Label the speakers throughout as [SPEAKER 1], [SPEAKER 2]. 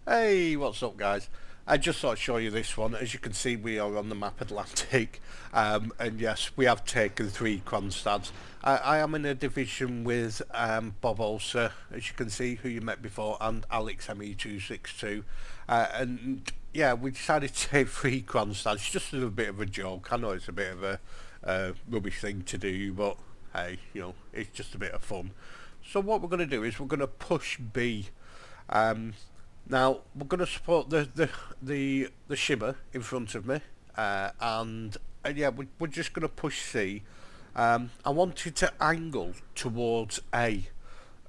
[SPEAKER 1] Hey, what's up guys? I just thought I'd show you this one. As you can see, we are on the map Atlantic, and yes, we have taken 3 Kronstadts. I am in a division with Bob Olser, as you can see, who you met before, and Alex ME262, and yeah, we decided to take 3 Kronstadts, just as a bit of a joke. I know it's a bit of a rubbish thing to do, but hey, it's just a bit of fun. So what we're going to do is we're going to push B. Now we're going to support the shimmer in front of me, and yeah, we're just going to push C. I wanted to angle towards A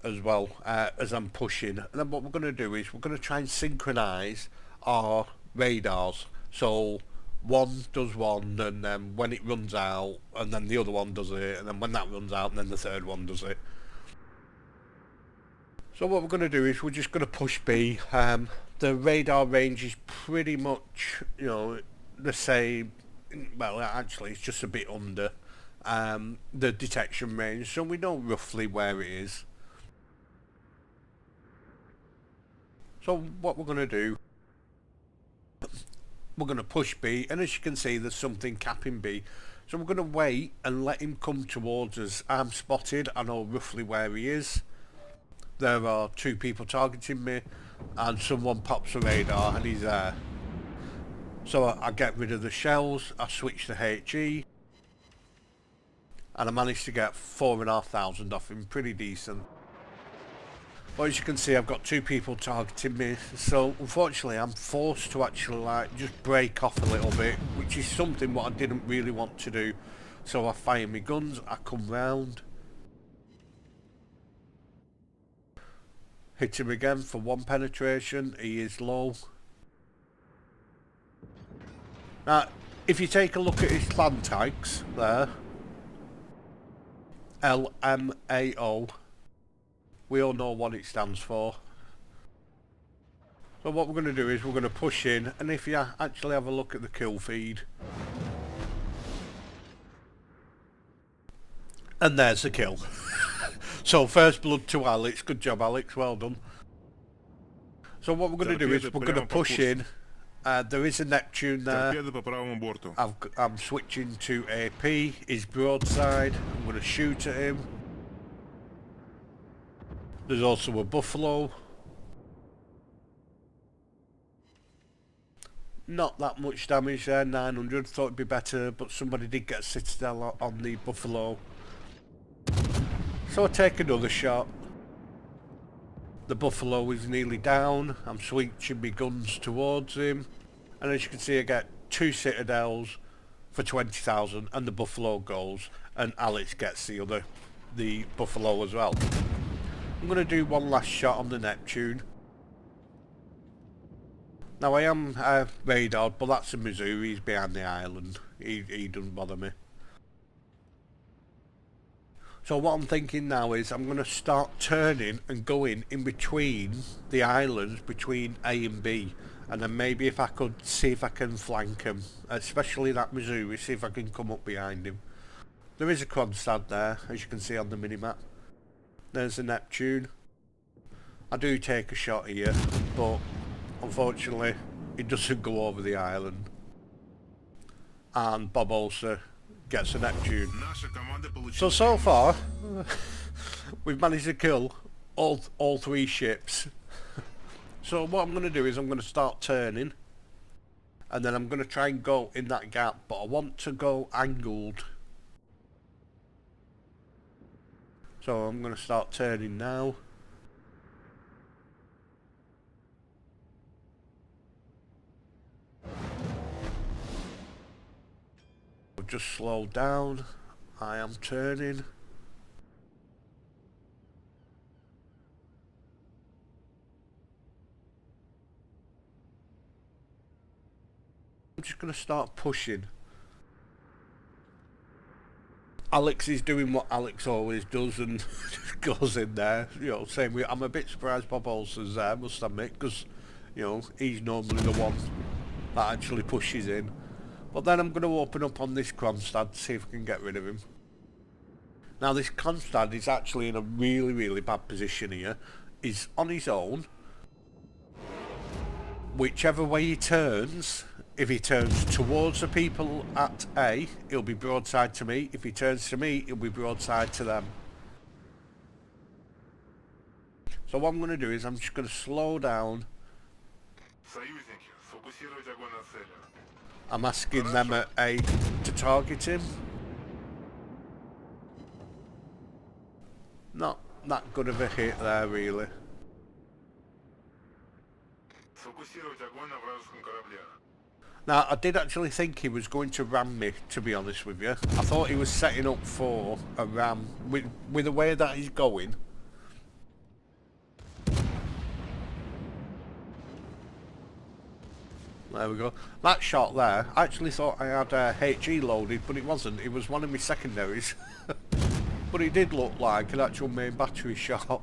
[SPEAKER 1] as well as I'm pushing, and then what we're going to do is we're going to try and synchronise our radars. So one does one, and then when it runs out, and then the other one does it, and then when that runs out, and then the third one does it. So what we're going to do is we're just going to push B. The radar range is pretty much, the same. Well, actually, it's just a bit under the detection range, so we know roughly where it is. So what we're going to do, we're going to push B, and as you can see, there's something capping B. So we're going to wait and let him come towards us. I'm spotted. I know roughly where he is. There are 2 people targeting me, and someone pops a radar and he's there. So I get rid of the shells, I switch to HE, and I managed to get 4,500 off him, pretty decent. But as you can see, I've got 2 people targeting me, so unfortunately I'm forced to actually just break off a little bit, which is something what I didn't really want to do. So I fire my guns, I come round, hit him again for 1 penetration. He is low. Now, if you take a look at his clan tags there, LMAO, we all know what it stands for. So what we're going to do is we're going to push in, and if you actually have a look at the kill feed, and there's the kill. So first blood to Alex. Good job, Alex, well done. So what we're going to do is we're going to push in. There is a Neptune there. I'm switching to AP. He's broadside. I'm going to shoot at him. There's also a Buffalo. Not that much damage there, 900. Thought it'd be better, but somebody did get a Citadel on the Buffalo. So I take another shot. The Buffalo is nearly down. I'm switching my guns towards him, and as you can see, I get 2 Citadels for 20,000, and the Buffalo goes, and Alex gets the Buffalo as well. I'm going to do one last shot on the Neptune. Now I am radared, but that's a Missouri. He's behind the island. He doesn't bother me. So what I'm thinking now is I'm going to start turning and going in between the islands, between A and B, and then maybe if I could see if I can flank him, especially that Missouri, see if I can come up behind him. There is a Kronshtadt there, as you can see on the minimap. There's the Neptune. I do take a shot here, but unfortunately it doesn't go over the island. And Bob Olser gets a Neptune. So far, we've managed to kill all 3 ships. So what I'm going to do is I'm going to start turning, and then I'm going to try and go in that gap, but I want to go angled. So I'm going to start turning now. I've just slowed down. I am turning. I'm just going to start pushing. Alex is doing what Alex always does and just goes in there. Same way. I'm a bit surprised Bob Olser's there, must admit, because, he's normally the one that actually pushes in. But then I'm going to open up on this Kronshtadt to see if I can get rid of him. Now this Kronshtadt is actually in a really, really bad position here. He's on his own. whichever way he turns, if he turns towards the people at A, he'll be broadside to me. If he turns to me, he'll be broadside to them. So what I'm going to do is I'm just going to slow down. I'm asking them at A to target him. Not that good of a hit there, really. Now, I did actually think he was going to ram me, to be honest with you. I thought he was setting up for a ram with the way that he's going. There we go. That shot there, I actually thought I had HE loaded, but it wasn't. It was one of my secondaries. But it did look like an actual main battery shot.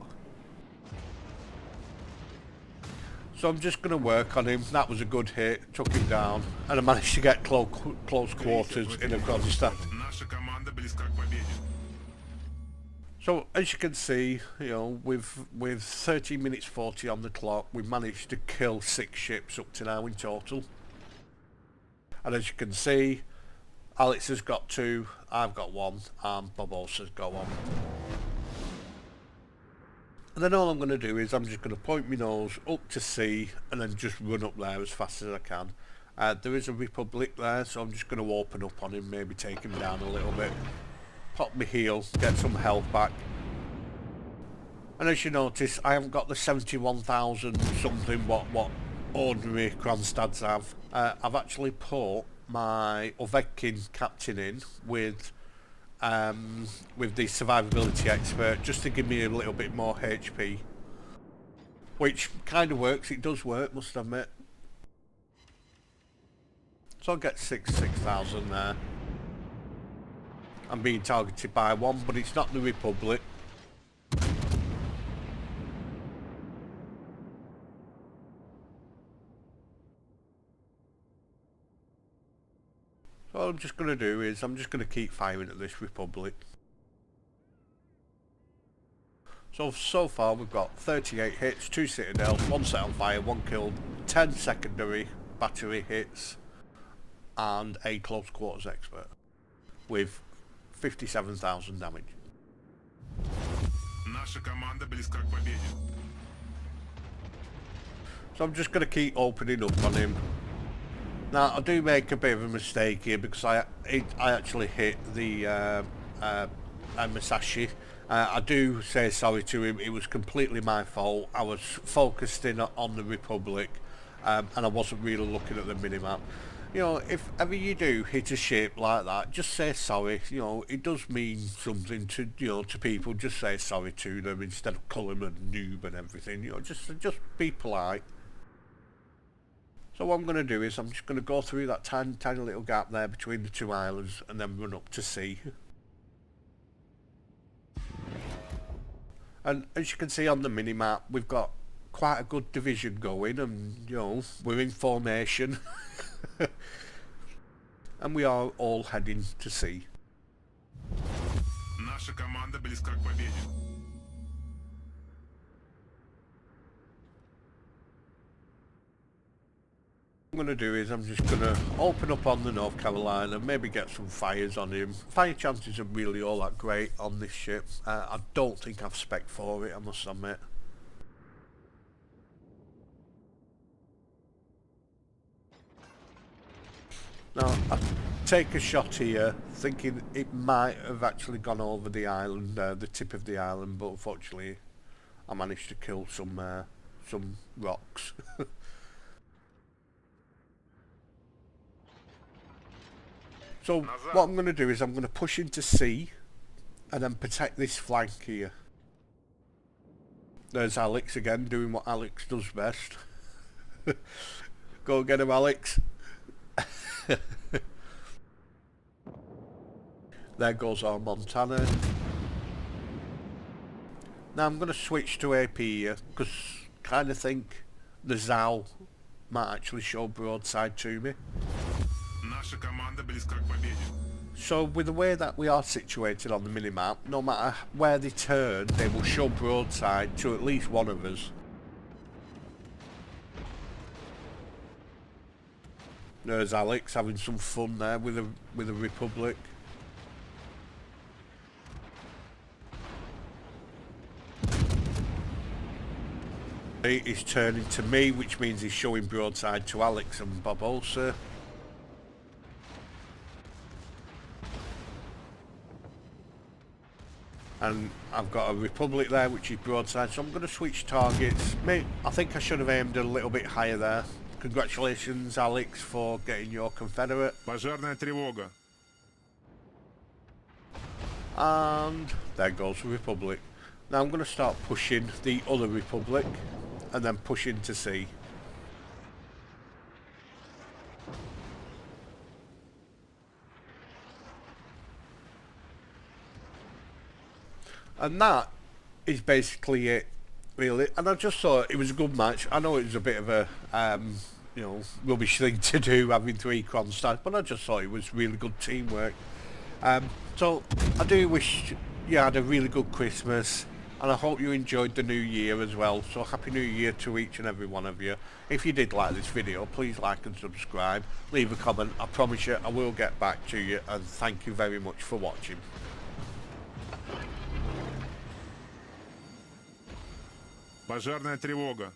[SPEAKER 1] So I'm just going to work on him. That was a good hit, took him down, and I managed to get close quarters in a Kronshtadt. So as you can see, you know, with 13 minutes 40 on the clock, we've managed to kill 6 ships up to now in total. And as you can see, Alex has got 2, I've got 1, and Bob also has got 1. And then all I'm going to do is I'm just going to point my nose up to sea and then just run up there as fast as I can. There is a Republic there, so I'm just going to open up on him, maybe take him down a little bit. Pop my heel, get some health back. And as you notice, I haven't got the 71,000 something what ordinary Kronstadts have. I've actually put my Ovechkin captain in with the survivability expert, just to give me a little bit more HP, which kind of works. It does work, must admit. So I'll get 6,000 there. I'm being targeted by one, but it's not the Republic. So what I'm just going to do is I'm just going to keep firing at this Republic. So far we've got 38 hits, 2 citadels, 1 set on fire, 1 killed, 10 secondary battery hits, and a close quarters expert with 57,000 damage. So I'm just going to keep opening up on him. Now I do make a bit of a mistake here because I actually hit the Musashi. I do say sorry to him. It was completely my fault. I was focused in on the Republic, and I wasn't really looking at the minimap. You know, if ever you do hit a ship like that, just say sorry. You know, it does mean something to, you know, to people. Just say sorry to them instead of calling them a noob and everything. You know, just be polite. So what I'm going to do is I'm just going to go through that tiny little gap there between the 2 islands and then run up to sea. And as you can see on the minimap, we've got quite a good division going, and you know, we're in formation. And we are all heading to sea. What I'm going to do is I'm just going to open up on the North Carolina, maybe get some fires on him. Fire chances are really all that great on this ship. I don't think I've spec for it, I must admit. Now, I take a shot here, thinking it might have actually gone over the island, the tip of the island, but unfortunately I managed to kill some rocks. So what I'm going to do is I'm going to push into sea and then protect this flank here. There's Alex again, doing what Alex does best. Go get him, Alex. There goes our Montana. Now I'm going to switch to AP here, because I kind of think the Zao might actually show broadside to me. So with the way that we are situated on the minimap, no matter where they turn, they will show broadside to at least one of us. There's Alex having some fun there with the Republic. He's turning to me, which means he's showing broadside to Alex and Bob also. And I've got a Republic there, which is broadside, so I'm going to switch targets. I think I should have aimed a little bit higher there. Congratulations, Alex, for getting your Confederate.
[SPEAKER 2] Пожарная тревога.
[SPEAKER 1] And there goes the Republic. Now I'm going to start pushing the other Republic, and then push into sea. And that is basically it, really. And I just thought it was a good match. I know it was a bit of a, you know, rubbish thing to do, having 3 Kronshtadt, but I just thought it was really good teamwork. So I do wish you had a really good Christmas, and I hope you enjoyed the new year as well. So happy new year to each and every one of you. If you did like this video, please like and subscribe, leave a comment. I promise you I will get back to you, and thank you very much for watching.
[SPEAKER 2] Пожарная тревога.